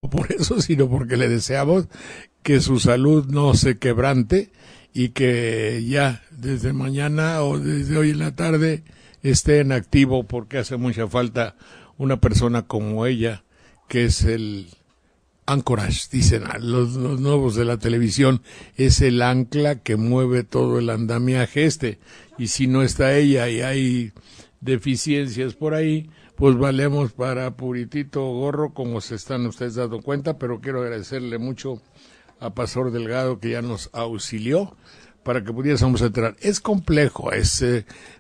por eso, sino porque le deseamos que su salud no se quebrante y que ya desde mañana o desde hoy en la tarde esté en activo, porque hace mucha falta una persona como ella, que es el anchorage, dicen los nuevos de la televisión, es el ancla que mueve todo el andamiaje y si no está ella y hay deficiencias por ahí, pues valemos para puritito gorro, como se están ustedes dando cuenta. Pero quiero agradecerle mucho a Pastor Delgado, que ya nos auxilió para que pudiésemos entrar. Es complejo,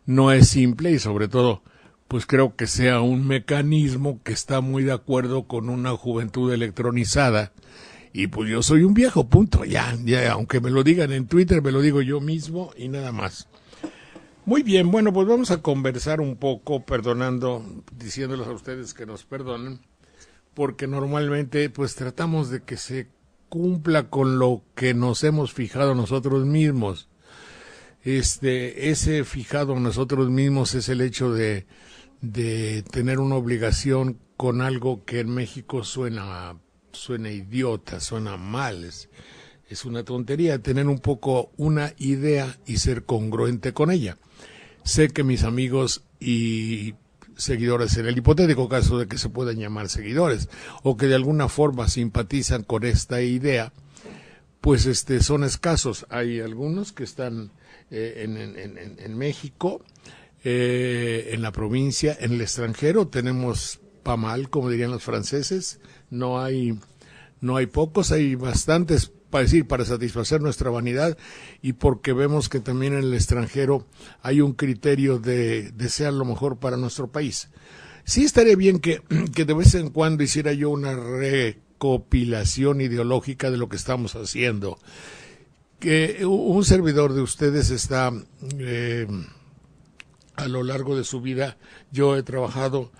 no es simple, y sobre todo, pues creo que sea un mecanismo que está muy de acuerdo con una juventud electronizada. Y pues yo soy un viejo, punto, ya, aunque me lo digan en Twitter, me lo digo yo mismo y nada más. Muy bien, bueno, pues vamos a conversar un poco, diciéndoles a ustedes que nos perdonen, porque normalmente pues tratamos de que se cumpla con lo que nos hemos fijado nosotros mismos. Ese fijado en nosotros mismos es el hecho de tener una obligación con algo que en México suena idiota, suena mal, es una tontería, tener un poco una idea y ser congruente con ella. Sé que mis amigos y seguidores, en el hipotético caso de que se puedan llamar seguidores, o que de alguna forma simpatizan con esta idea, pues son escasos. Hay algunos que están en México, en la provincia, en el extranjero. Tenemos pa' mal, como dirían los franceses. No hay pocos, hay bastantes, para satisfacer nuestra vanidad, y porque vemos que también en el extranjero hay un criterio de desear lo mejor para nuestro país. Sí estaría bien que de vez en cuando hiciera yo una recopilación ideológica de lo que estamos haciendo. Que un servidor de ustedes está, a lo largo de su vida, yo he trabajado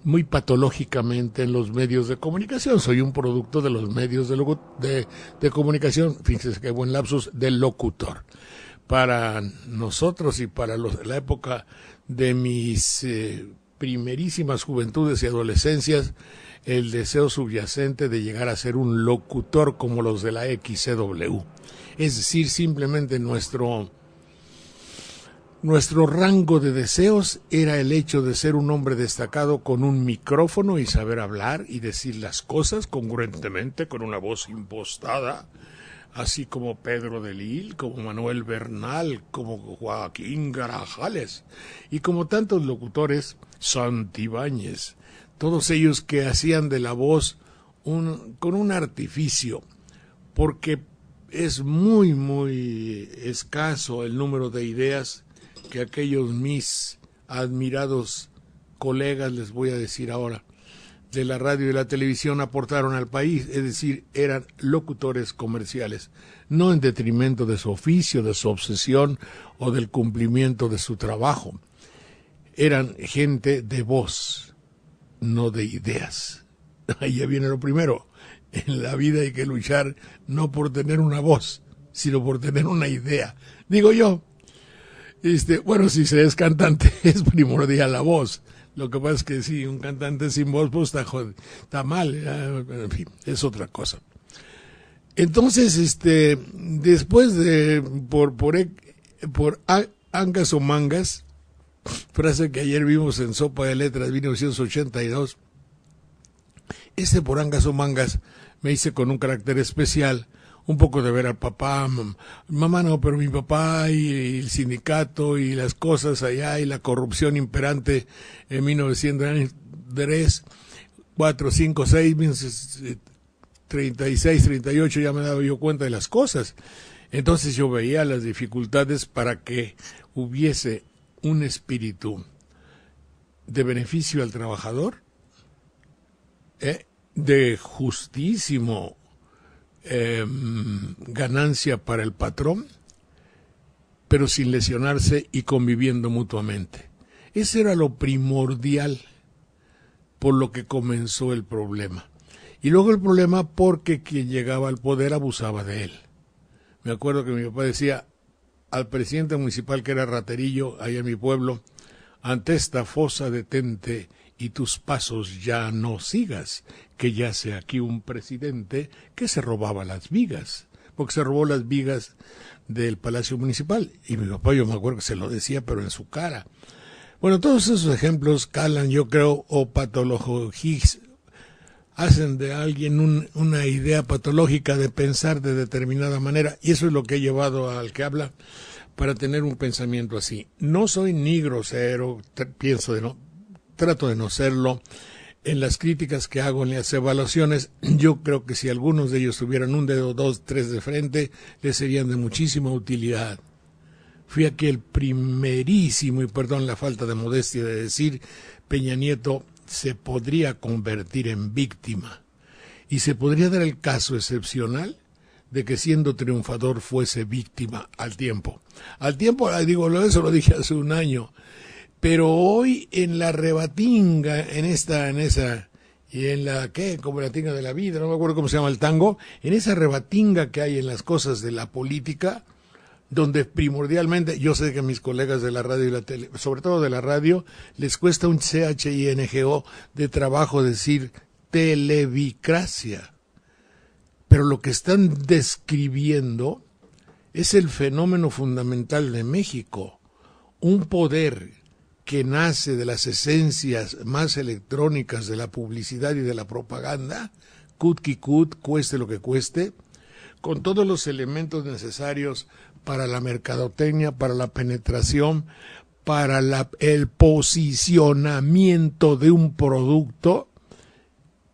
muy patológicamente en los medios de comunicación. Soy un producto de los medios de comunicación, fíjense qué buen lapsus, del locutor. Para nosotros y para la época de mis primerísimas juventudes y adolescencias, el deseo subyacente de llegar a ser un locutor como los de la XCW. Es decir, simplemente nuestro rango de deseos era el hecho de ser un hombre destacado con un micrófono y saber hablar y decir las cosas congruentemente, con una voz impostada, así como Pedro de Lille, como Manuel Bernal, como Joaquín Grajales y como tantos locutores, Santibáñez, todos ellos que hacían de la voz con un artificio, porque es muy, muy escaso el número de ideas que aquellos mis admirados colegas, les voy a decir ahora, de la radio y la televisión aportaron al país. Es decir, eran locutores comerciales, no en detrimento de su oficio, de su obsesión o del cumplimiento de su trabajo. Eran gente de voz, no de ideas. Ahí ya viene lo primero. En la vida hay que luchar no por tener una voz, sino por tener una idea. Digo yo. Bueno, si se es cantante, es primordial la voz. Lo que pasa es que si un cantante sin voz, pues está mal. En fin, es otra cosa. Entonces, después de por angas o mangas, frase que ayer vimos en Sopa de Letras 1982, por angas o mangas me hice con un carácter especial, un poco de ver al papá, mamá no, pero mi papá y el sindicato y las cosas allá y la corrupción imperante en 1903, 4, 5, 6, 36, 38, ya me daba yo cuenta de las cosas. Entonces yo veía las dificultades para que hubiese un espíritu de beneficio al trabajador, de justísimo ganancia para el patrón, pero sin lesionarse y conviviendo mutuamente. Ese era lo primordial por lo que comenzó el problema. Y luego el problema porque quien llegaba al poder abusaba de él. Me acuerdo que mi papá decía al presidente municipal, que era Raterillo, allá en mi pueblo: ante esta fosa detente y tus pasos ya no sigas, que yace aquí un presidente que se robaba las vigas, porque se robó las vigas del Palacio Municipal, y mi papá, yo me acuerdo que se lo decía, pero en su cara. Bueno, todos esos ejemplos calan, yo creo, o patologizan, hacen de alguien una idea patológica de pensar de determinada manera, y eso es lo que he llevado al que habla para tener un pensamiento así. No soy ni grosero, trato de no serlo. En las críticas que hago, en las evaluaciones, yo creo que si algunos de ellos tuvieran un dedo, dos, tres de frente, les serían de muchísima utilidad. Fui aquí el primerísimo, y perdón la falta de modestia de decir, Peña Nieto se podría convertir en víctima. Y se podría dar el caso excepcional de que siendo triunfador fuese víctima al tiempo. Al tiempo, digo, eso lo dije hace un año, pero hoy en la rebatinga, en esa, y en la, como la tinga de la vida, no me acuerdo cómo se llama el tango, en esa rebatinga que hay en las cosas de la política, donde primordialmente, yo sé que a mis colegas de la radio y la tele, sobre todo de la radio, les cuesta un CHINGO de trabajo decir televicracia. Pero lo que están describiendo es el fenómeno fundamental de México, un poder que nace de las esencias más electrónicas de la publicidad y de la propaganda, cut que cut, cueste lo que cueste, con todos los elementos necesarios para la mercadotecnia, para la penetración, para el posicionamiento de un producto.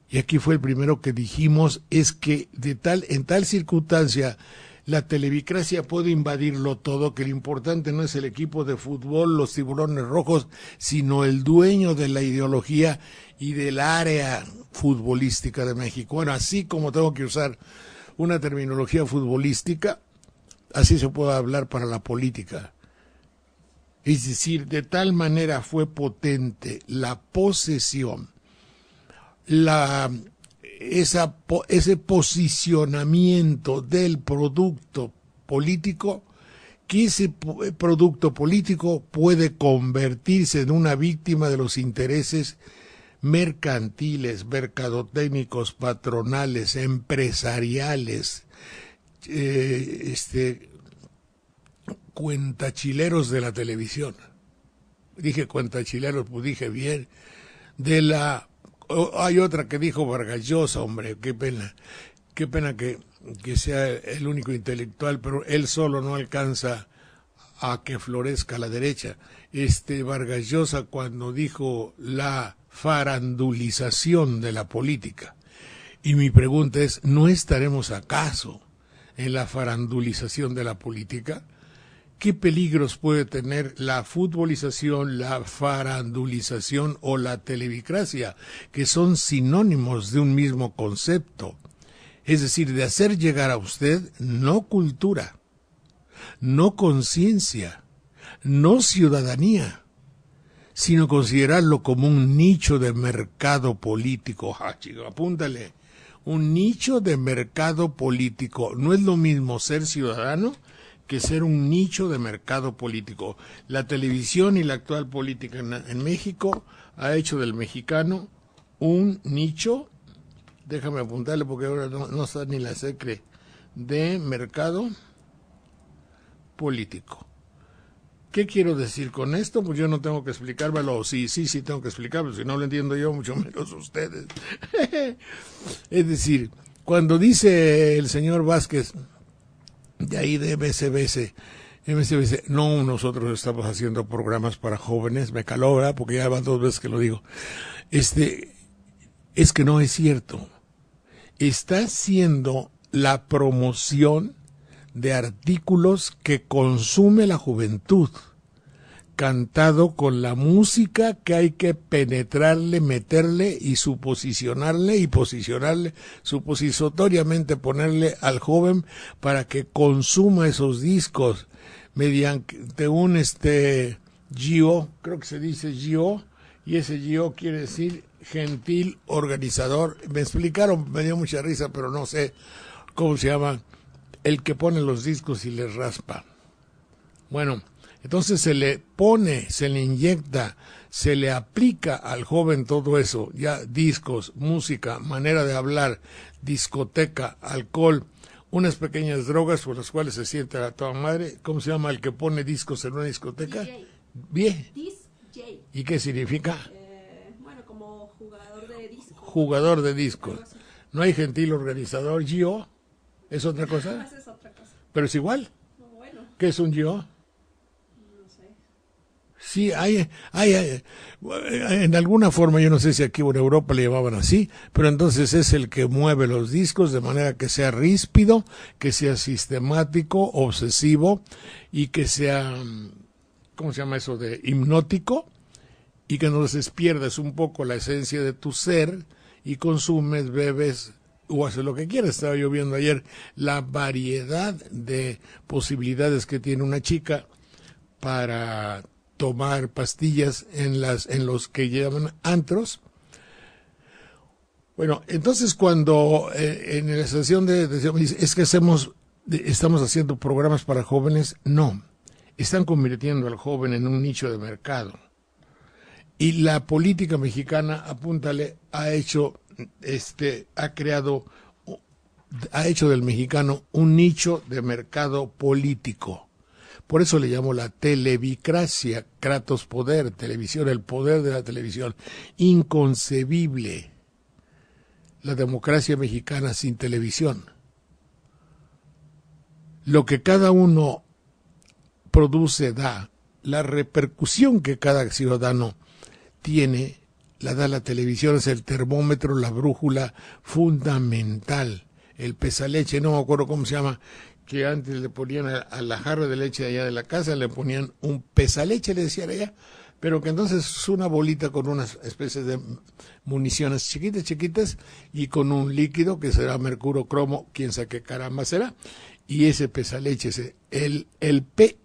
Y aquí fue el primero que dijimos, es que en tal circunstancia la televicracia puede invadirlo todo, que lo importante no es el equipo de fútbol, los tiburones rojos, sino el dueño de la ideología y del área futbolística de México. Bueno, así como tengo que usar una terminología futbolística, así se puede hablar para la política. Es decir, de tal manera fue potente la posesión, ese posicionamiento del producto político, que ese producto político puede convertirse en una víctima de los intereses mercantiles, mercadotécnicos, patronales, empresariales, cuentachileros de la televisión. Dije cuentachileros, pues dije bien. Hay otra que dijo Vargas Llosa, hombre, qué pena que sea el único intelectual, pero él solo no alcanza a que florezca la derecha. Vargas Llosa, cuando dijo la farandulización de la política, y mi pregunta es, ¿no estaremos acaso en la farandulización de la política? ¿Qué peligros puede tener la futbolización, la farandulización o la televicracia, que son sinónimos de un mismo concepto? Es decir, de hacer llegar a usted no cultura, no conciencia, no ciudadanía, sino considerarlo como un nicho de mercado político. Chico, apúntale, un nicho de mercado político. No es lo mismo ser ciudadano que ser un nicho de mercado político. La televisión y la actual política en México ha hecho del mexicano un nicho, déjame apuntarle porque ahora no está ni la secre, de mercado político. ¿Qué quiero decir con esto? Pues yo no tengo que explicármelo, sí tengo que explicarlo, si no lo entiendo yo, mucho menos ustedes. Es decir, cuando dice el señor Vázquez, de ahí de MSBC, no, nosotros estamos haciendo programas para jóvenes, me caló, ¿verdad? Porque ya van 2 veces que lo digo. Es que no es cierto. Está haciendo la promoción de artículos que consume la juventud, cantado con la música que hay que penetrarle, meterle y suposicionarle, supositoriamente ponerle al joven para que consuma esos discos mediante un GIO, creo que se dice GIO, y ese GIO quiere decir gentil organizador. Me explicaron, me dio mucha risa, pero no sé cómo se llama, el que pone los discos y les raspa. Bueno, Entonces se le pone, se le inyecta, se le aplica al joven todo eso, ya discos, música, manera de hablar, discoteca, alcohol, unas pequeñas drogas por las cuales se siente a toda madre. ¿Cómo se llama el que pone discos en una discoteca? DJ. Bien. DJ. ¿Y qué significa? Bueno, como jugador de discos. Jugador de discos. ¿No hay gentil organizador? ¿GO? ¿Es otra cosa? Esa es otra cosa. ¿Pero es igual? No, bueno, ¿Qué es un GO? no sé. Sí, hay, en alguna forma, yo no sé si aquí o en Europa le llamaban así, pero entonces es el que mueve los discos de manera que sea ríspido, que sea sistemático, obsesivo y que sea, ¿cómo se llama eso? De hipnótico, y que entonces pierdas un poco la esencia de tu ser y consumes, bebes o haces lo que quieras. Estaba yo viendo ayer la variedad de posibilidades que tiene una chica para tomar pastillas en los que llaman antros. Bueno, entonces cuando en la estación es que estamos haciendo programas para jóvenes, no, están convirtiendo al joven en un nicho de mercado. Y la política mexicana, apúntale, ha hecho del mexicano un nicho de mercado político. Por eso le llamo la televicracia, kratos poder, televisión, el poder de la televisión. Inconcebible la democracia mexicana sin televisión. Lo que cada uno produce da, la repercusión que cada ciudadano tiene, la da la televisión, es el termómetro, la brújula fundamental. El pesaleche, no me acuerdo cómo se llama, que antes le ponían a la jarra de leche de allá de la casa, le ponían un pesaleche, le decían allá, pero que entonces es una bolita con unas especies de municiones chiquitas y con un líquido que será mercurio cromo, quién sabe qué caramba será, y ese pesaleche,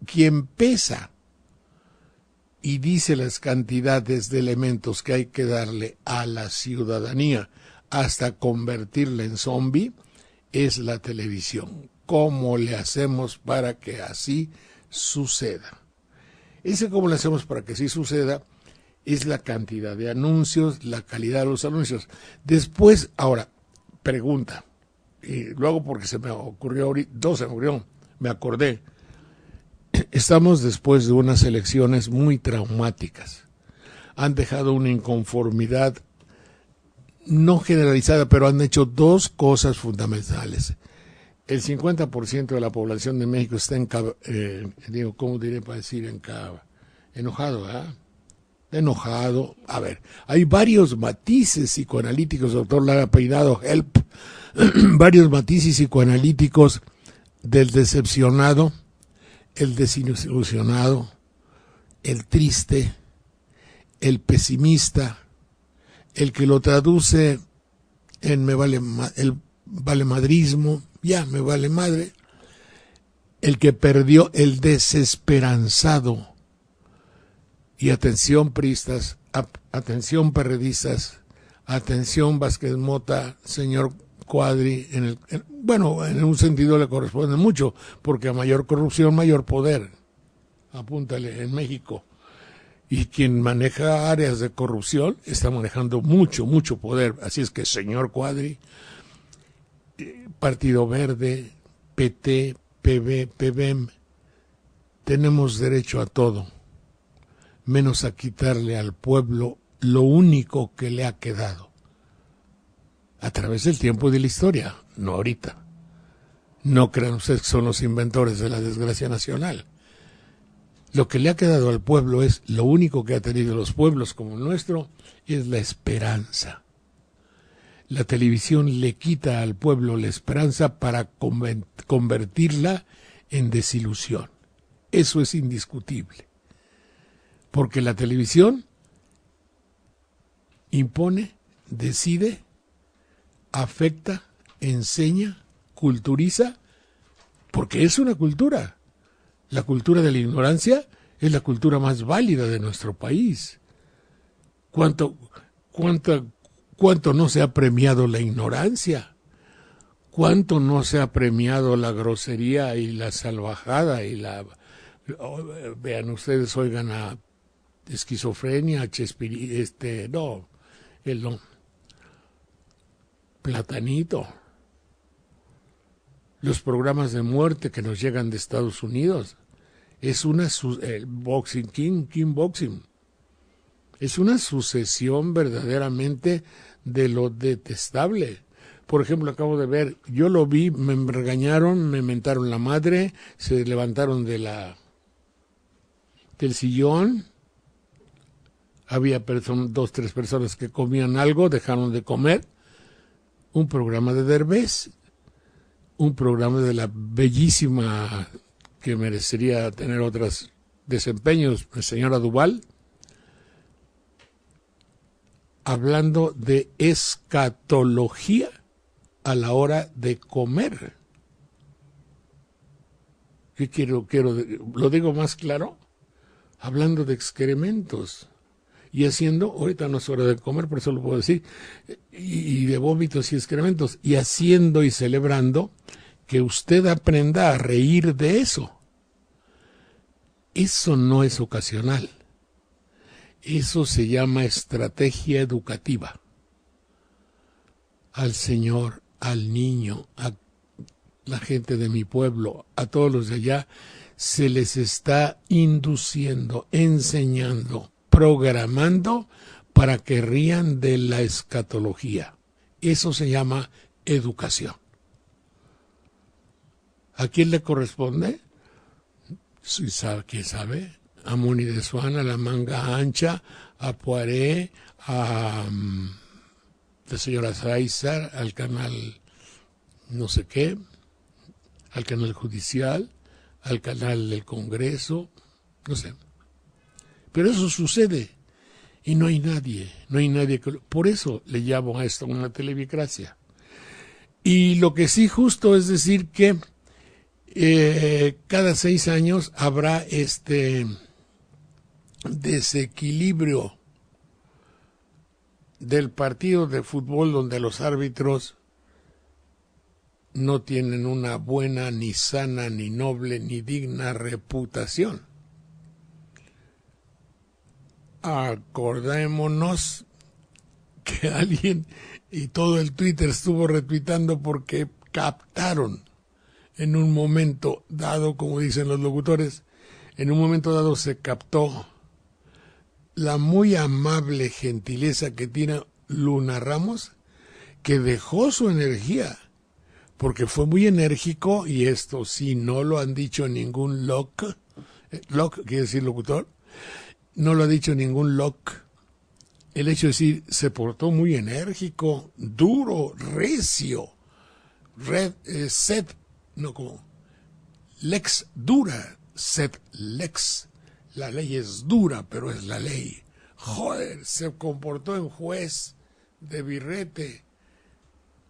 quien pesa y dice las cantidades de elementos que hay que darle a la ciudadanía hasta convertirla en zombie, es la televisión. ¿Cómo le hacemos para que así suceda? Ese cómo le hacemos para que así suceda es la cantidad de anuncios, la calidad de los anuncios. Después, ahora, pregunta, y luego porque se me ocurrió ahorita, me acordé. Estamos después de unas elecciones muy traumáticas. Han dejado una inconformidad no generalizada, pero han hecho dos cosas fundamentales. El 50% de la población de México está ¿cómo diré para decir enojado, ¿verdad? Enojado. A ver, hay varios matices psicoanalíticos, doctor Lara Peinado, help, varios matices psicoanalíticos del decepcionado, el desilusionado, el triste, el pesimista, el que lo traduce en el valemadrismo, ya me vale madre, el que perdió, el desesperanzado. Y atención priistas, atención perredistas, atención Vázquez Mota, señor Cuadri, en un sentido le corresponde mucho, porque a mayor corrupción, mayor poder. Apúntale, en México. Y quien maneja áreas de corrupción está manejando mucho poder. Así es que, señor Cuadri, Partido Verde, PT, PB, PBM, tenemos derecho a todo, menos a quitarle al pueblo lo único que le ha quedado. A través del tiempo y de la historia, no ahorita. No crean ustedes que son los inventores de la desgracia nacional. Lo que le ha quedado al pueblo es lo único que ha tenido los pueblos como el nuestro, es la esperanza. La televisión le quita al pueblo la esperanza para convertirla en desilusión. Eso es indiscutible. Porque la televisión impone, decide, afecta, enseña, culturiza, porque es una cultura. La cultura de la ignorancia es la cultura más válida de nuestro país. ¿Cuánto no se ha premiado la ignorancia? ¿Cuánto no se ha premiado la grosería y la salvajada y Vean ustedes, oigan a Esquizofrenia, no, el no, Platanito, los programas de muerte que nos llegan de Estados Unidos. Es el Boxing King Boxing. Es una sucesión verdaderamente de lo detestable. Por ejemplo, acabo de ver, yo lo vi, me regañaron, me mentaron la madre, se levantaron del sillón. Había 2, 3 personas que comían algo, dejaron de comer. Un programa de Derbez, un programa de la bellísima, que merecería tener otros desempeños, la señora Duval, hablando de escatología a la hora de comer. ¿Qué quiero? ¿Lo digo más claro? Hablando de excrementos. Y haciendo, ahorita no es hora de comer, por eso lo puedo decir, y de vómitos y excrementos, y haciendo y celebrando que usted aprenda a reír de eso. Eso no es ocasional. Eso se llama estrategia educativa. Al señor, al niño, a la gente de mi pueblo, a todos los de allá, se les está induciendo, enseñando, programando para que rían de la escatología. Eso se llama educación. ¿A quién le corresponde? ¿Quién sabe? A Moni de Swan, a La Manga Ancha, a Poiré, a la señora Sáizar, al canal no sé qué, al canal judicial, al canal del Congreso, no sé. Pero eso sucede y no hay nadie que... Por eso le llamo a esto una televicracia. Y lo que sí justo es decir que cada 6 años habrá este desequilibrio del partido de fútbol donde los árbitros no tienen una buena, ni sana, ni noble, ni digna reputación. Acordémonos que alguien, y todo el Twitter estuvo retuitando porque captaron en un momento dado, como dicen los locutores, en un momento dado se captó la muy amable gentileza que tiene Luna Ramos, que dejó su energía, porque fue muy enérgico, y esto sí no lo han dicho ningún loc quiere decir locutor, no lo ha dicho ningún loc. El hecho de decir, se portó muy enérgico, duro, recio, lex dura, sed lex. La ley es dura, pero es la ley. Joder, se comportó en juez de birrete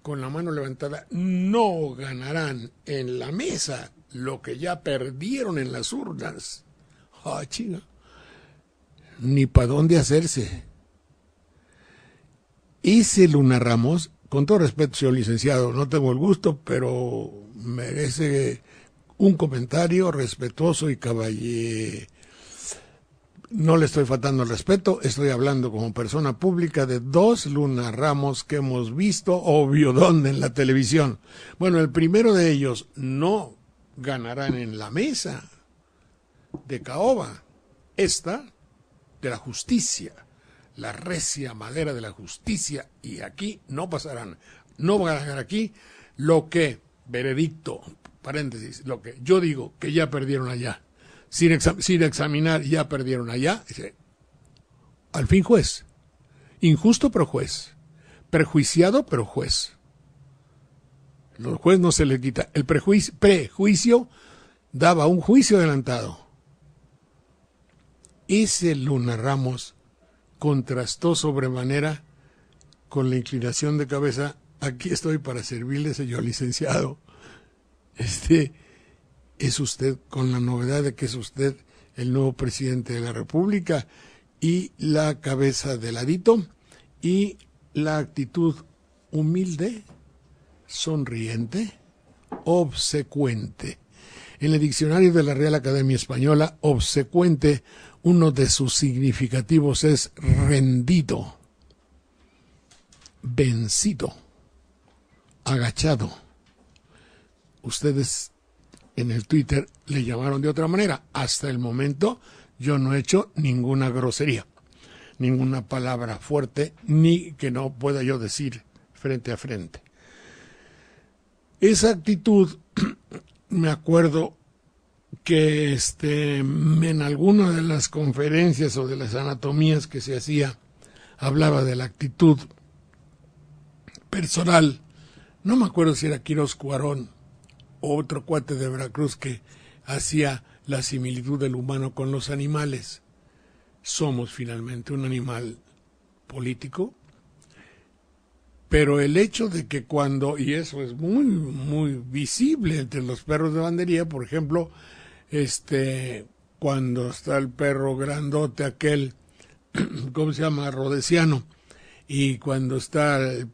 con la mano levantada. No ganarán en la mesa lo que ya perdieron en las urnas. Ah, chinga. Ni para dónde hacerse. Ese Luna Ramos, con todo respeto, señor licenciado, no tengo el gusto, pero merece un comentario respetuoso y caballero. No le estoy faltando el respeto, estoy hablando como persona pública de 2 Luna Ramos que hemos visto, obvio, ¿dónde? En la televisión. Bueno, el primero de ellos no ganarán en la mesa de caoba, esta de la justicia, la recia madera de la justicia, y aquí no pasarán, no van a ganar aquí lo que, veredicto, paréntesis, lo que yo digo que ya perdieron allá. Sin examinar, ya perdieron allá. Al fin juez. Injusto, pero juez. Perjuiciado, pero juez. Los juez no se le quita. El prejuicio daba un juicio adelantado. Ese Luna Ramos contrastó sobremanera con la inclinación de cabeza. Aquí estoy para servirle, señor licenciado. Es usted, con la novedad de que es usted el nuevo presidente de la República, y la cabeza de ladito y la actitud humilde, sonriente, obsecuente. En el diccionario de la Real Academia Española, obsecuente, uno de sus significativos es rendido, vencido, agachado. Ustedes en el Twitter le llamaron de otra manera. Hasta el momento yo no he hecho ninguna grosería, ninguna palabra fuerte, ni que no pueda yo decir frente a frente. Esa actitud, me acuerdo que en alguna de las conferencias o de las anatomías que se hacía, hablaba de la actitud personal. No me acuerdo si era Quirós Cuarón o otro cuate de Veracruz que hacía la similitud del humano con los animales. Somos finalmente un animal político, pero el hecho de que cuando, y eso es muy, muy visible entre los perros de bandería, por ejemplo, cuando está el perro grandote aquel, ¿cómo se llama? Rodesiano, y cuando está el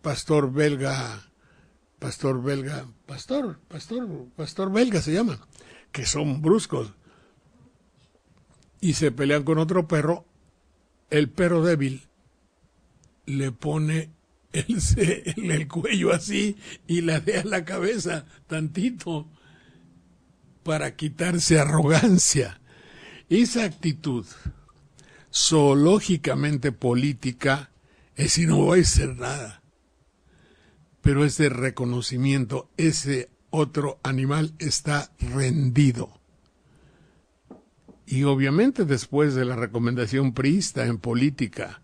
pastor belga se llama, que son bruscos, y se pelean con otro perro, el perro débil le pone el cuello así y le ladea la cabeza tantito para quitarse arrogancia. Esa actitud zoológicamente política es y no voy a ser nada, pero es de reconocimiento. Ese otro animal está rendido. Y obviamente después de la recomendación priista en política,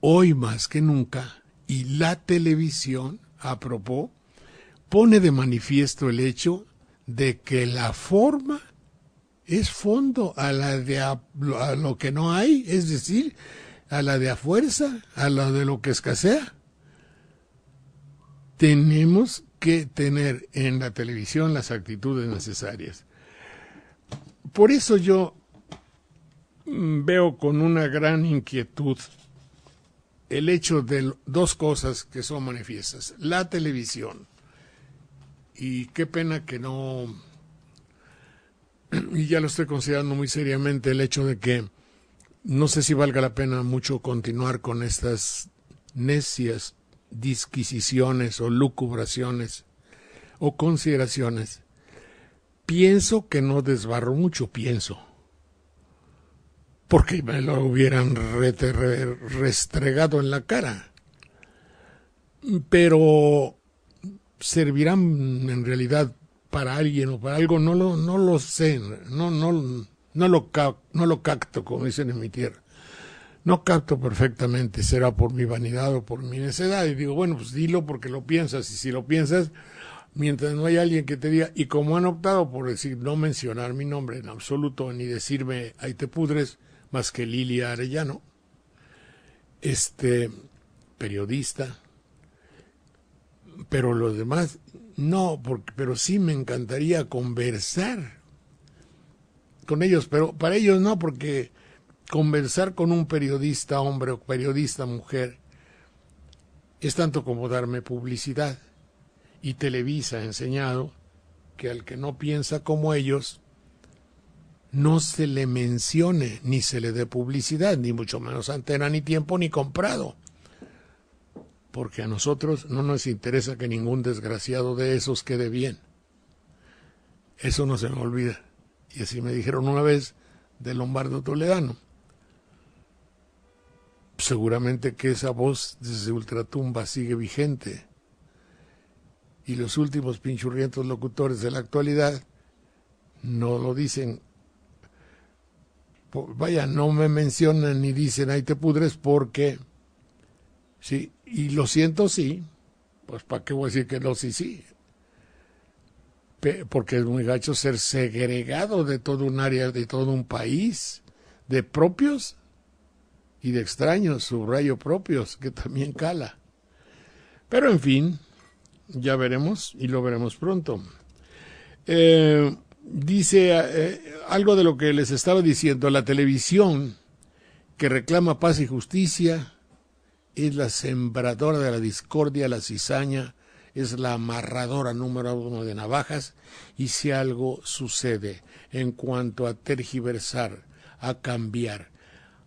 hoy más que nunca, y la televisión, a propósito, pone de manifiesto el hecho de que la forma es fondo a lo que no hay, es decir, a la de a fuerza, a la de lo que escasea. Tenemos que tener en la televisión las actitudes necesarias. Por eso yo veo con una gran inquietud el hecho de dos cosas que son manifiestas. La televisión, y qué pena que no, y ya lo estoy considerando muy seriamente, el hecho de que no sé si valga la pena mucho continuar con estas necias disquisiciones o lucubraciones o consideraciones. Pienso que no desbarro mucho, porque me lo hubieran restregado en la cara. Pero servirán en realidad para alguien o para algo, no lo sé, no lo capto, como dicen en mi tierra. No capto perfectamente, será por mi vanidad o por mi necedad. Y digo, bueno, pues dilo porque lo piensas, y si lo piensas, mientras no hay alguien que te diga, y como han optado por decir, no mencionar mi nombre en absoluto, ni decirme, ahí te pudres, más que Lilia Arellano, periodista, pero los demás no, pero sí me encantaría conversar con ellos, pero para ellos no, porque conversar con un periodista hombre o periodista mujer es tanto como darme publicidad, y Televisa ha enseñado que al que no piensa como ellos no se le mencione ni se le dé publicidad, ni mucho menos antena, ni tiempo, ni comprado. Porque a nosotros no nos interesa que ningún desgraciado de esos quede bien. Eso no se me olvida. Y así me dijeron una vez de Lombardo Toledano. Seguramente que esa voz desde ultratumba sigue vigente. Y los últimos pinchurrientos locutores de la actualidad no lo dicen. Vaya, no me mencionan ni dicen ahí te pudres porque sí, y lo siento, sí, pues para qué voy a decir que no, sí, porque es muy gacho ser segregado de todo un área, de todo un país, de propios y de extraños, subrayo propios, que también cala. Pero en fin, ya veremos y lo veremos pronto. Dice algo de lo que les estaba diciendo, la televisión que reclama paz y justicia es la sembradora de la discordia, la cizaña, es la amarradora número 1 de navajas, y si algo sucede en cuanto a tergiversar, a cambiar,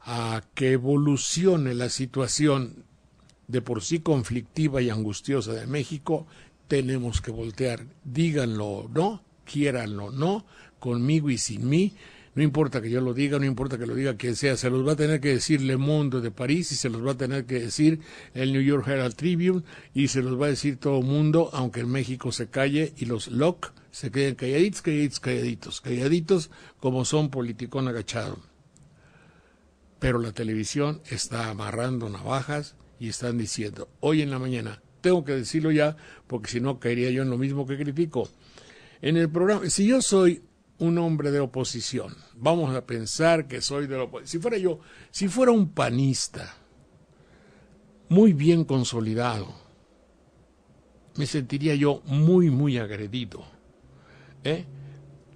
a que evolucione la situación de por sí conflictiva y angustiosa de México, tenemos que voltear, díganlo o no, quiéranlo o no, conmigo y sin mí. No importa que yo lo diga, no importa que lo diga quien sea, se los va a tener que decir Le Monde de París y se los va a tener que decir el New York Herald Tribune y se los va a decir todo el mundo, aunque en México se calle y los LOC se queden calladitos, calladitos, calladitos, calladitos como son politicón agachado. Pero la televisión está amarrando navajas y están diciendo, hoy en la mañana, tengo que decirlo ya, porque si no caería yo en lo mismo que critico. En el programa, si yo soy un hombre de oposición, vamos a pensar que soy de la oposición, si fuera un panista muy bien consolidado, me sentiría yo muy, muy agredido,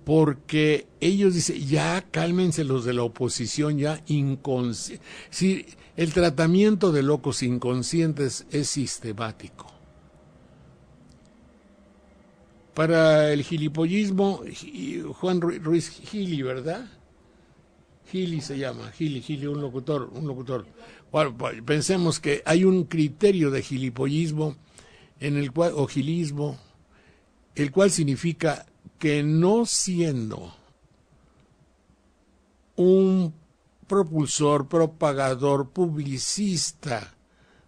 porque ellos dicen, ya cálmense los de la oposición, ya inconscientes. Si el tratamiento de locos inconscientes es sistemático. Para el gilipollismo, Juan Ruiz Gili, ¿verdad? Gili se llama, Gili, un locutor. Bueno, pensemos que hay un criterio de gilipollismo en el cual, o gilismo, el cual significa que no siendo un propulsor, propagador, publicista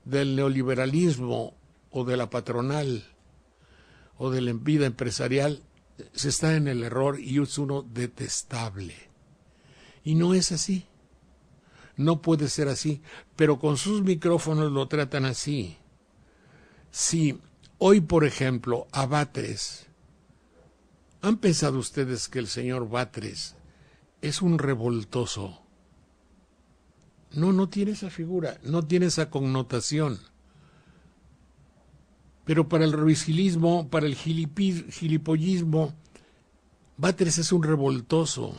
del neoliberalismo o de la patronal o de la vida empresarial, se está en el error y es uno detestable. Y no es así. No puede ser así. Pero con sus micrófonos lo tratan así. Si hoy, por ejemplo, a Batres, ¿han pensado ustedes que el señor Batres es un revoltoso? No tiene esa figura, no tiene esa connotación. Pero para el ruizilismo, para el gilipollismo, Batres es un revoltoso.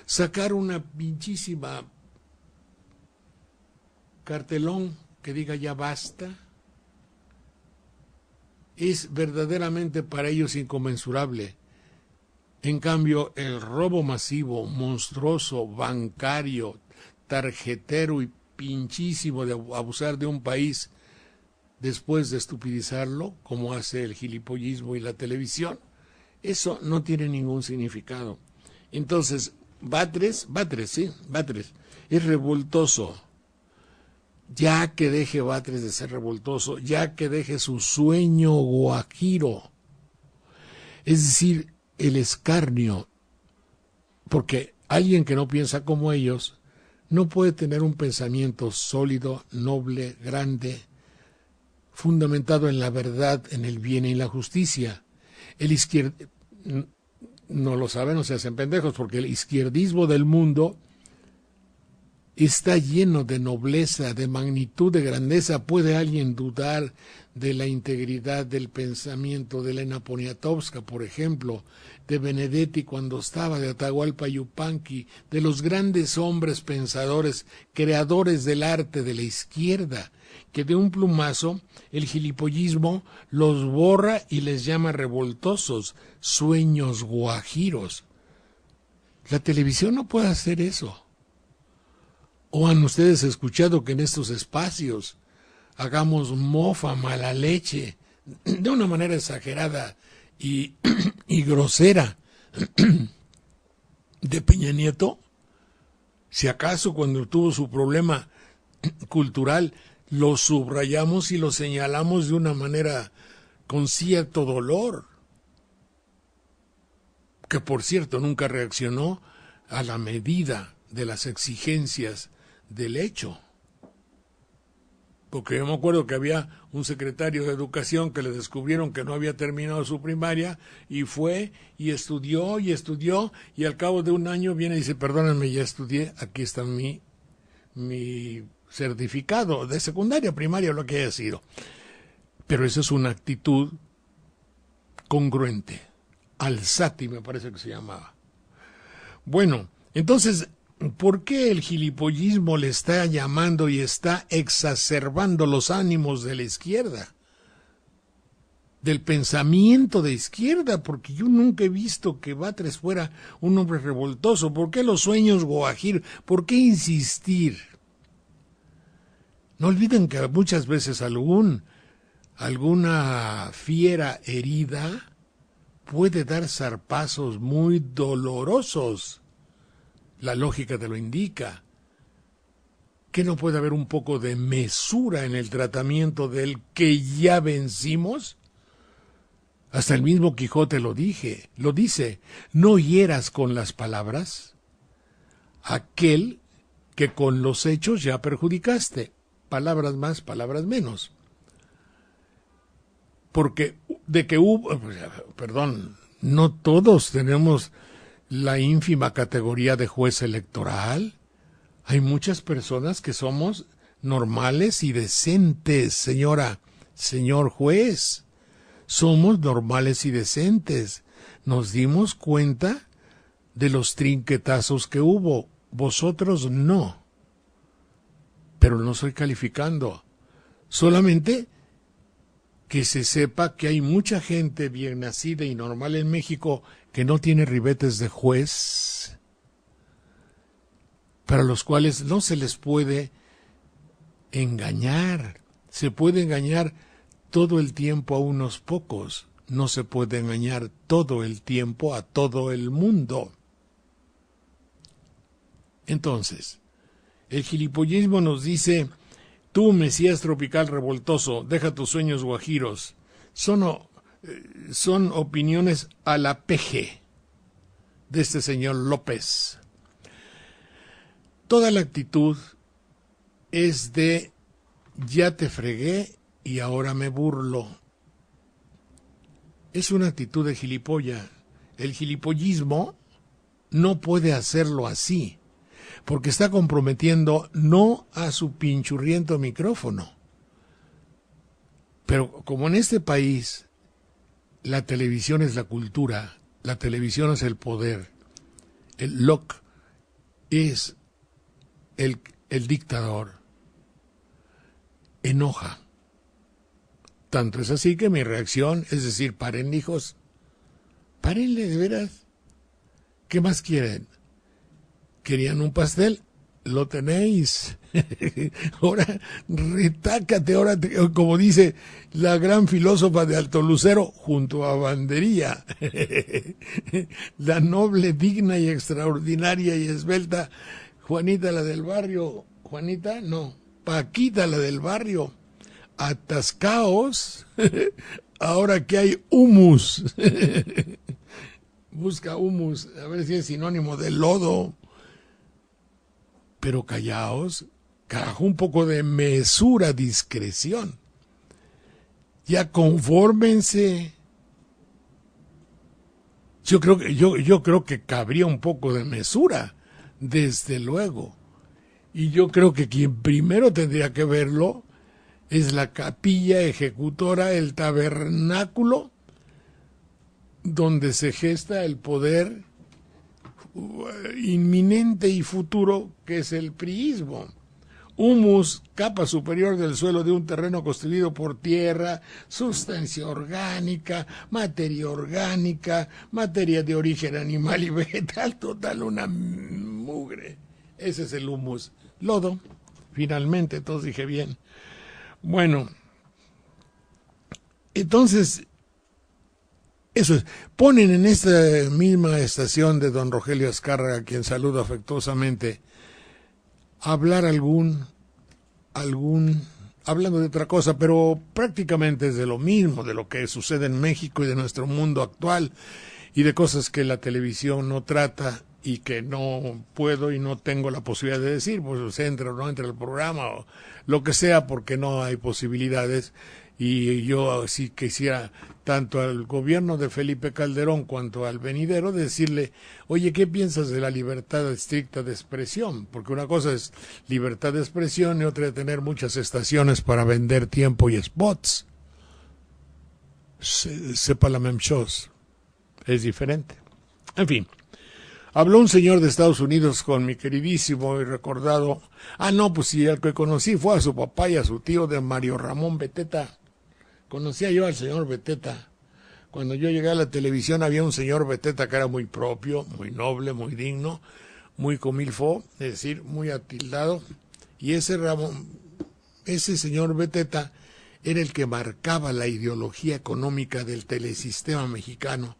Sacar una pinchísima cartelón que diga ya basta, es verdaderamente para ellos inconmensurable. En cambio, el robo masivo, monstruoso, bancario, tarjetero y pinchísimo de abusar de un país después de estupidizarlo, como hace el gilipollismo y la televisión, eso no tiene ningún significado. Entonces, Batres es revoltoso. Ya que deje Batres de ser revoltoso, ya que deje su sueño guajiro, es decir, el escarnio, porque alguien que no piensa como ellos no puede tener un pensamiento sólido, noble, grande, fundamentado en la verdad, en el bien y en la justicia. El no lo saben, no se hacen pendejos, porque el izquierdismo del mundo está lleno de nobleza, de magnitud, de grandeza. ¿Puede alguien dudar de la integridad del pensamiento de Elena Poniatowska, por ejemplo, de Benedetti cuando estaba, de Atahualpa Yupanqui, de los grandes hombres pensadores, creadores del arte de la izquierda, que de un plumazo el gilipollismo los borra y les llama revoltosos, sueños guajiros? La televisión no puede hacer eso. ¿O han ustedes escuchado que en estos espacios hagamos mofa, mala leche, de una manera exagerada y grosera de Peña Nieto? Si acaso cuando tuvo su problema cultural lo subrayamos y lo señalamos de una manera con cierto dolor, que por cierto nunca reaccionó a la medida de las exigencias del hecho. Porque yo me acuerdo que había un secretario de Educación que le descubrieron que no había terminado su primaria y fue y estudió y al cabo de un año viene y dice, perdónenme, ya estudié, aquí está mi certificado de secundaria, primaria, lo que haya sido. Pero eso es una actitud congruente. Alzati me parece que se llamaba. Bueno, entonces, ¿por qué el gilipollismo le está llamando y está exacerbando los ánimos de la izquierda? del pensamiento de izquierda, porque yo nunca he visto que Batres fuera un hombre revoltoso. ¿Por qué los sueños guajir? ¿Por qué insistir? No olviden que muchas veces alguna fiera herida puede dar zarpazos muy dolorosos. La lógica te lo indica. ¿Que no puede haber un poco de mesura en el tratamiento del que ya vencimos? Hasta el mismo Quijote lo dice, no hieras con las palabras aquel que con los hechos ya perjudicaste. Palabras más, palabras menos. Porque no todos tenemos la ínfima categoría de juez electoral. Hay muchas personas que somos normales y decentes, señora, señor juez. Somos normales y decentes. Nos dimos cuenta de los trinquetazos que hubo. Vosotros no. Pero no estoy calificando. Solamente que se sepa que hay mucha gente bien nacida y normal en México que no tiene ribetes de juez, para los cuales no se les puede engañar. Se puede engañar todo el tiempo a unos pocos, no se puede engañar todo el tiempo a todo el mundo. Entonces, el gilipollismo nos dice, tú, Mesías tropical revoltoso, deja tus sueños guajiros. Son opiniones a la peje de este señor López. Toda la actitud es de ya te fregué y ahora me burlo. Es una actitud de gilipollas. El gilipollismo no puede hacerlo así, porque está comprometiendo no a su pinchurriento micrófono. Pero como en este país la televisión es la cultura, la televisión es el poder, el LOC es el dictador, enoja. Tanto es así que mi reacción es decir, paren, hijos, párenle de veras. ¿Qué más quieren? ¿Querían un pastel? Lo tenéis. Ahora, retácate, ahora, como dice la gran filósofa de Alto Lucero, junto a Bandería. La noble, digna y extraordinaria y esbelta Juanita, la del barrio. Juanita, no, Paquita, la del barrio. Atascaos, ahora que hay humus. Busca humus, a ver si es sinónimo de lodo. Pero callaos, carajo, un poco de mesura, discreción. Ya confórmense. Yo creo que cabría un poco de mesura, desde luego. Y yo creo que quien primero tendría que verlo es la capilla ejecutora, el tabernáculo, donde se gesta el poder inminente y futuro que es el priismo. Humus, capa superior del suelo de un terreno constituido por tierra, sustancia orgánica, materia de origen animal y vegetal, total una mugre. Ese es el humus. Lodo, finalmente, todos dije bien. Bueno, entonces, eso es. Ponen en esta misma estación de don Rogelio Azcárraga, a quien saludo afectuosamente, a hablar hablando de otra cosa, pero prácticamente es de lo mismo, de lo que sucede en México y de nuestro mundo actual, y de cosas que la televisión no trata y que no puedo y no tengo la posibilidad de decir, pues entra o no entra el programa o lo que sea, porque no hay posibilidades. Y yo sí quisiera tanto al gobierno de Felipe Calderón cuanto al venidero decirle, oye, ¿qué piensas de la libertad estricta de expresión? Porque una cosa es libertad de expresión y otra de tener muchas estaciones para vender tiempo y spots. Sepa la même chose. Es diferente. En fin. Habló un señor de Estados Unidos con mi queridísimo y recordado... pues sí, el que conocí fue a su papá y a su tío de Mario Ramón Beteta. conocía yo al señor Beteta. Cuando yo llegué a la televisión había un señor Beteta que era muy propio, muy noble, muy digno, muy comilfo, es decir, muy atildado. Y ese señor Beteta era el que marcaba la ideología económica del telesistema mexicano.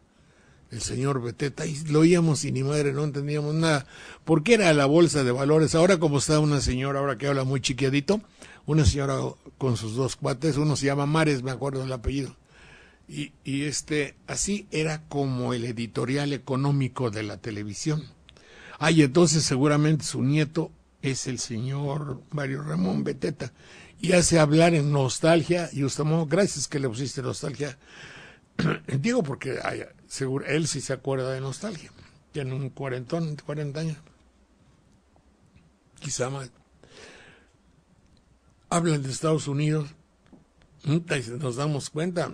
El señor Beteta, y lo oíamos y ni madre, no entendíamos nada, porque era la bolsa de valores. Ahora como está una señora, ahora que habla muy chiquiadito, una señora con sus dos cuates, uno se llama Mares, me acuerdo del apellido, y así era como el editorial económico de la televisión. Y entonces seguramente su nieto es el señor Mario Ramón Beteta, y hace hablar en nostalgia, y usted, gracias que le pusiste nostalgia, digo porque seguro él sí se acuerda de nostalgia, tiene un 40 años, quizá más. Hablan de Estados Unidos, nos damos cuenta.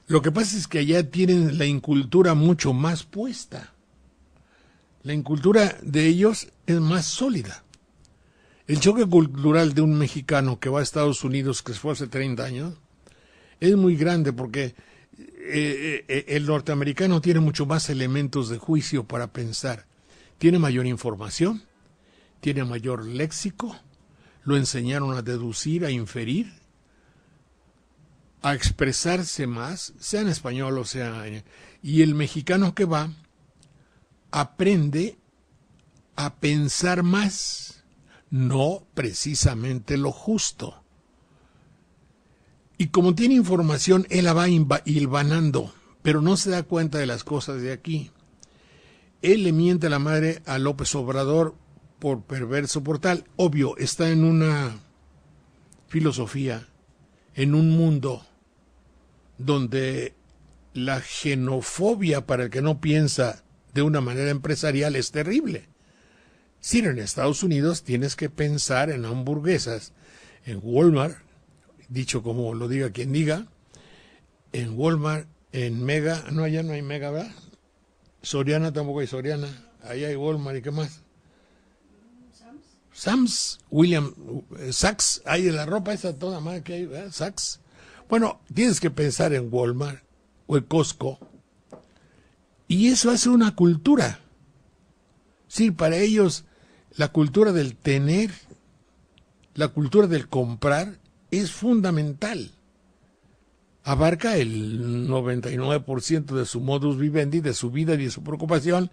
Lo que pasa es que allá tienen la incultura mucho más puesta. La incultura de ellos es más sólida. El choque cultural de un mexicano que va a Estados Unidos, que fue hace 30 años, es muy grande porque el norteamericano tiene mucho más elementos de juicio para pensar. Tiene mayor información, tiene mayor léxico, lo enseñaron a deducir, a inferir, a expresarse más, sea en español o sea... Y el mexicano que va aprende a pensar más, no precisamente lo justo. Y como tiene información, él la va hilvanando, pero no se da cuenta de las cosas de aquí. Él le miente a la madre a López Obrador por perverso, por tal. Obvio, está en una filosofía, en un mundo donde la xenofobia para el que no piensa de una manera empresarial es terrible. Si en Estados Unidos tienes que pensar en hamburguesas, en Walmart, dicho como lo diga quien diga, en Walmart, en Mega, no, allá no hay Mega, ¿verdad? Soriana tampoco hay Soriana, allá hay Walmart, ¿y qué más? Sam's, William, Saks, hay de la ropa esa toda madre que hay, ¿verdad? Saks. Bueno, tienes que pensar en Walmart o en Costco, y eso hace una cultura. Sí, para ellos la cultura del tener, la cultura del comprar es fundamental. Abarca el 99% de su modus vivendi, de su vida y de su preocupación,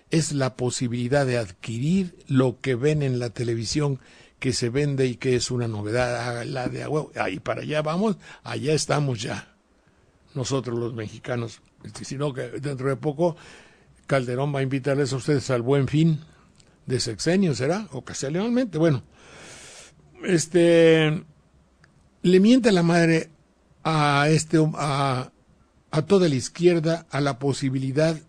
es la posibilidad de adquirir lo que ven en la televisión, que se vende y que es una novedad, la de agua. Ahí para allá vamos, allá estamos ya, nosotros los mexicanos. Sino que dentro de poco Calderón va a invitarles a ustedes al Buen Fin de sexenio, ¿será? Ocasionalmente, bueno. Le miente la madre a toda la izquierda a la posibilidad